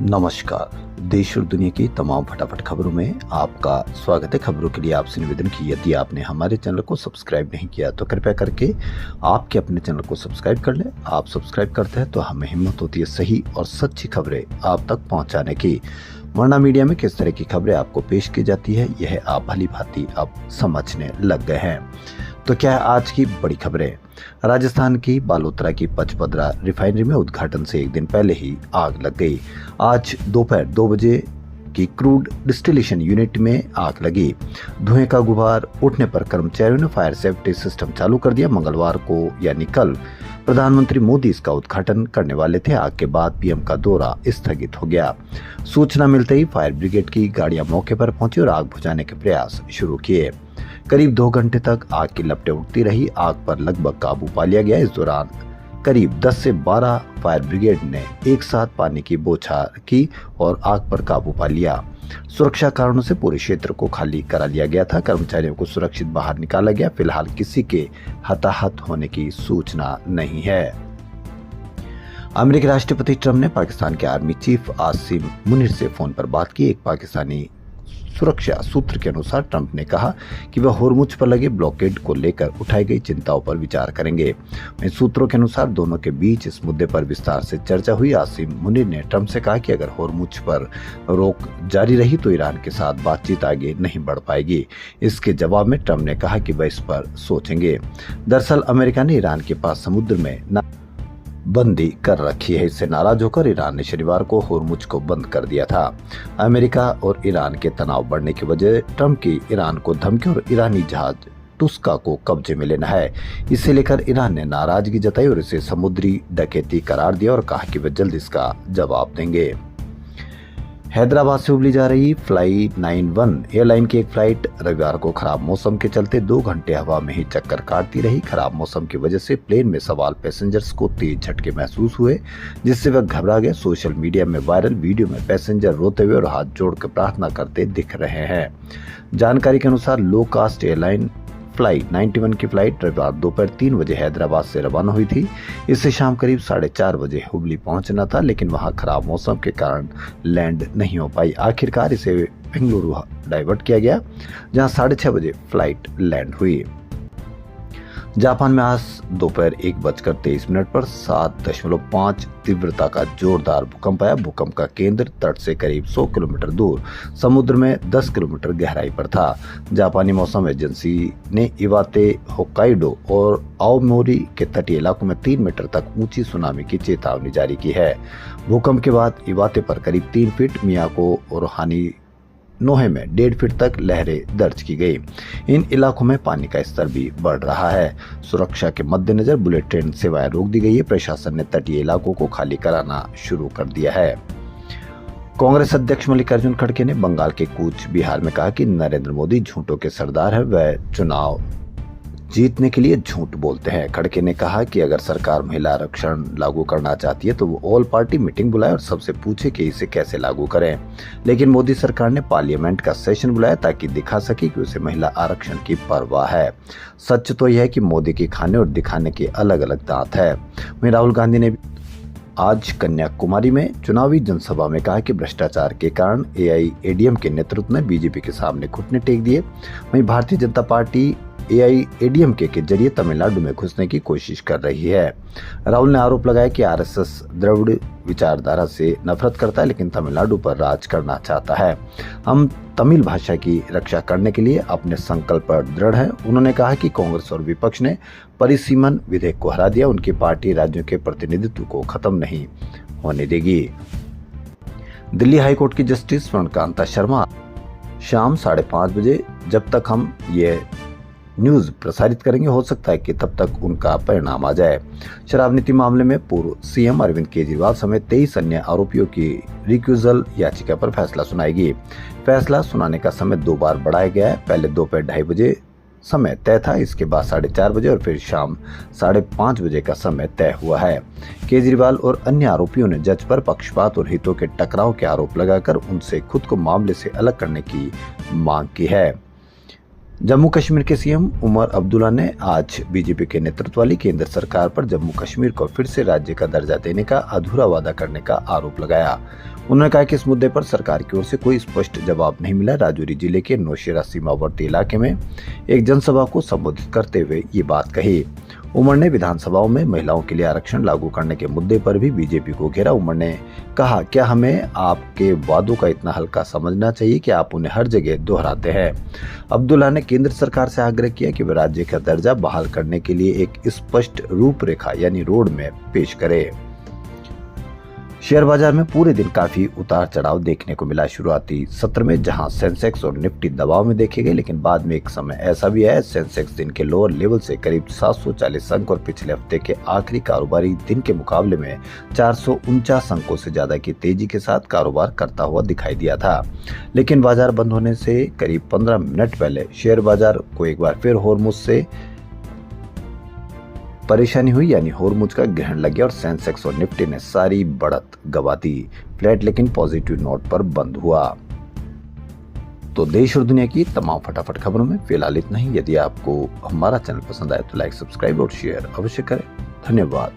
नमस्कार। देश और दुनिया की तमाम फटाफट खबरों में आपका स्वागत है। खबरों के लिए आपसे निवेदन की यदि आपने हमारे चैनल को सब्सक्राइब नहीं किया तो कृपया करके आपके अपने चैनल को सब्सक्राइब कर लें। आप सब्सक्राइब करते हैं तो हमें हिम्मत होती है सही और सच्ची खबरें आप तक पहुंचाने की। वरना मीडिया में किस तरह की खबरें आपको पेश की जाती है यह आप भली भांति अब समझने लग गए हैं। तो क्या है आज की बड़ी खबरें। राजस्थान की बालोतरा की पचपदरा रिफाइनरी में उद्घाटन से एक दिन पहले ही आग लग गई। आज दोपहर 2 बजे की क्रूड डिस्टिलेशन यूनिट में आग लगी। धुएं का गुबार उठने पर कर्मचारियों ने फायर सेफ्टी सिस्टम चालू कर दिया। मंगलवार को यानी कल प्रधानमंत्री मोदी इसका उद्घाटन करने वाले थे। आग के बाद पीएम का दौरा स्थगित हो गया। सूचना मिलते ही फायर ब्रिगेड की गाड़ियां मौके पर पहुंची और आग बुझाने के प्रयास शुरू किए। करीब 2 घंटे तक आग की लपटें उठती रही। आग पर लगभग काबू पा लिया गया। इस दौरान करीब 10 से 12 फायर ब्रिगेड ने एक साथ पानी की बौछार की और आग पर काबू पा लिया। सुरक्षा कारणों से पूरे क्षेत्र को खाली करा लिया गया था। कर्मचारियों को सुरक्षित बाहर निकाला गया। फिलहाल किसी के हताहत होने की सूचना नहीं है। अमेरिकी राष्ट्रपति ट्रंप ने पाकिस्तान के आर्मी चीफ आसिम मुनीर से फोन पर बात की। एक पाकिस्तानी सुरक्षा सूत्र के अनुसार ट्रंप ने कहा कि वह होर्मुज पर लगे ब्लॉकेड को लेकर उठाई गई चिंताओं पर विचार करेंगे। वहीं सूत्रों के अनुसार दोनों के बीच इस मुद्दे पर विस्तार से चर्चा हुई। आसिम मुनीर ने ट्रंप से कहा कि अगर होर्मुज पर रोक जारी रही तो ईरान के साथ बातचीत आगे नहीं बढ़ पाएगी। इसके जवाब में ट्रंप ने कहा कि वह इस पर सोचेंगे। दरअसल अमेरिका ने ईरान के पास समुद्र में बंदी कर रखी है। इससे नाराज होकर ईरान ने शनिवार को होर्मुज को बंद कर दिया था। अमेरिका और ईरान के तनाव बढ़ने की वजह ट्रंप की ईरान को धमकी और ईरानी जहाज टुस्का को कब्जे में लेना है। इसे लेकर ईरान ने नाराजगी जताई और इसे समुद्री डकैती करार दिया और कहा कि वे जल्द इसका जवाब देंगे। हैदराबाद से उबली जा रही फ्लाई 91 एयरलाइन की एक फ्लाइट रविवार को खराब मौसम के चलते 2 घंटे हवा में ही चक्कर काटती रही। खराब मौसम की वजह से प्लेन में सवार पैसेंजर्स को तेज झटके महसूस हुए, जिससे वह घबरा गए। सोशल मीडिया में वायरल वीडियो में पैसेंजर रोते हुए और हाथ जोड़कर प्रार्थना करते दिख रहे हैं। जानकारी के अनुसार लो कास्ट एयरलाइन फ्लाई 91 की फ्लाइट रविवार दोपहर 3 बजे हैदराबाद से रवाना हुई थी। इससे शाम करीब 4:30 बजे हुबली पहुंचना था, लेकिन वहां खराब मौसम के कारण लैंड नहीं हो पाई। आखिरकार इसे बेंगलुरु डाइवर्ट किया गया, जहां 6:30 बजे फ्लाइट लैंड हुई। जापान में आज दोपहर 1:23 पर 7.5 तीव्रता का जोरदार भूकंप आया। भूकंप का केंद्र तट से करीब 100 किलोमीटर दूर समुद्र में 10 किलोमीटर गहराई पर था। जापानी मौसम एजेंसी ने इवाते, होक्काइडो और आओमोरी के तटीय इलाकों में 3 मीटर तक ऊंची सुनामी की चेतावनी जारी की है। भूकंप के बाद इवाते पर करीब 3 फीट, मियाको और हानी नोहे में 1.5 फीट तक लहरें दर्ज की गई। इन इलाकों में पानी का स्तर भी बढ़ रहा है। सुरक्षा के मद्देनजर बुलेट ट्रेन सेवाएं रोक दी गई है। प्रशासन ने तटीय इलाकों को खाली कराना शुरू कर दिया है। कांग्रेस अध्यक्ष मल्लिकार्जुन खड़गे ने बंगाल के कूच बिहार में कहा कि नरेंद्र मोदी झूठों के सरदार है, वह चुनाव जीतने के लिए झूठ बोलते हैं। खड़गे ने कहा कि अगर सरकार महिला आरक्षण लागू करना चाहती है तो वो ऑल पार्टी मीटिंग बुलाए और सबसे पूछे कि इसे कैसे लागू करें। लेकिन मोदी सरकार ने पार्लियामेंट का सेशन बुलाया ताकि दिखा सके कि उसे महिला आरक्षण की परवाह है। सच तो यह है कि मोदी के खाने और दिखाने के अलग अलग दांत है। वहीं राहुल गांधी ने आज कन्याकुमारी में चुनावी जनसभा में कहा कि भ्रष्टाचार के कारण एआईएडीएमके के नेतृत्व ने बीजेपी के सामने घुटने टेक दिए। वहीं भारतीय जनता पार्टी एआईएडीएमके के जरिए तमिलनाडु में घुसने की कोशिश कर रही है। राहुल ने आरोप लगाया कि आरएसएस द्रविड़ विचारधारा से नफरत करता है, लेकिन तमिलनाडु पर राज करना चाहता है। हम तमिल भाषा की रक्षा करने के लिए अपने संकल्प पर दृढ़ है। उन्होंने कहा कि कांग्रेस और विपक्ष ने परिसीमन विधेयक को हरा दिया। उनकी पार्टी राज्यों के प्रतिनिधित्व को खत्म नहीं होने देगी। दिल्ली हाईकोर्ट की जस्टिस स्वर्णकांता शर्मा शाम 5:30 बजे, जब तक हम ये न्यूज प्रसारित करेंगे हो सकता है कि तब तक उनका परिणाम आ जाए। शराब नीति मामले में पूर्व सीएम अरविंद केजरीवाल समेत 23 अन्य आरोपियों की रिक्यूजल याचिका पर फैसला सुनाएगी। फैसला सुनाने का समय 2 बार बढ़ाया गया है। पहले दोपहर 2:30 बजे समय तय था, इसके बाद 4:30 बजे और फिर शाम 5:30 बजे का समय तय हुआ है। केजरीवाल और अन्य आरोपियों ने जज पर पक्षपात और हितों के टकराव के आरोप लगाकर उनसे खुद को मामले से अलग करने की मांग की है। जम्मू कश्मीर के सीएम उमर अब्दुल्ला ने आज बीजेपी के नेतृत्व वाली केंद्र सरकार पर जम्मू कश्मीर को फिर से राज्य का दर्जा देने का अधूरा वादा करने का आरोप लगाया। उन्होंने कहा कि इस मुद्दे पर सरकार की ओर से कोई स्पष्ट जवाब नहीं मिला। राजौरी जिले के नौशेरा सीमावर्ती इलाके में एक जनसभा को संबोधित करते हुए ये बात कही। उमर ने विधानसभाओं में महिलाओं के लिए आरक्षण लागू करने के मुद्दे पर भी बीजेपी को घेरा। उमर ने कहा, क्या हमें आपके वादों का इतना हल्का समझना चाहिए कि आप उन्हें हर जगह दोहराते हैं। अब्दुल्ला ने केंद्र सरकार से आग्रह किया कि वे राज्य का दर्जा बहाल करने के लिए एक स्पष्ट रूपरेखा यानी रोड मैप पेश करे। शेयर बाजार में पूरे दिन काफी उतार चढ़ाव देखने को मिला। शुरुआती सत्र में जहां सेंसेक्स और निफ्टी दबाव में देखे गए, लेकिन बाद में एक समय ऐसा भी आया सेंसेक्स दिन के लोअर लेवल से करीब 740 अंक और पिछले हफ्ते के आखिरी कारोबारी दिन के मुकाबले में 449 अंकों से ज्यादा की तेजी के साथ कारोबार करता हुआ दिखाई दिया था। लेकिन बाजार बंद होने से करीब 15 मिनट पहले शेयर बाजार को एक बार फिर होर्मुज से परेशानी हुई, यानी होर्मुज का ग्रहण लग गया और सेंसेक्स और निफ्टी ने सारी बढ़त गवा दी। फ्लैट लेकिन पॉजिटिव नोट पर बंद हुआ। तो देश और दुनिया की तमाम फटाफट खबरों में फिलहाल इतना ही। यदि आपको हमारा चैनल पसंद आए तो लाइक, सब्सक्राइब और शेयर अवश्य करें। धन्यवाद।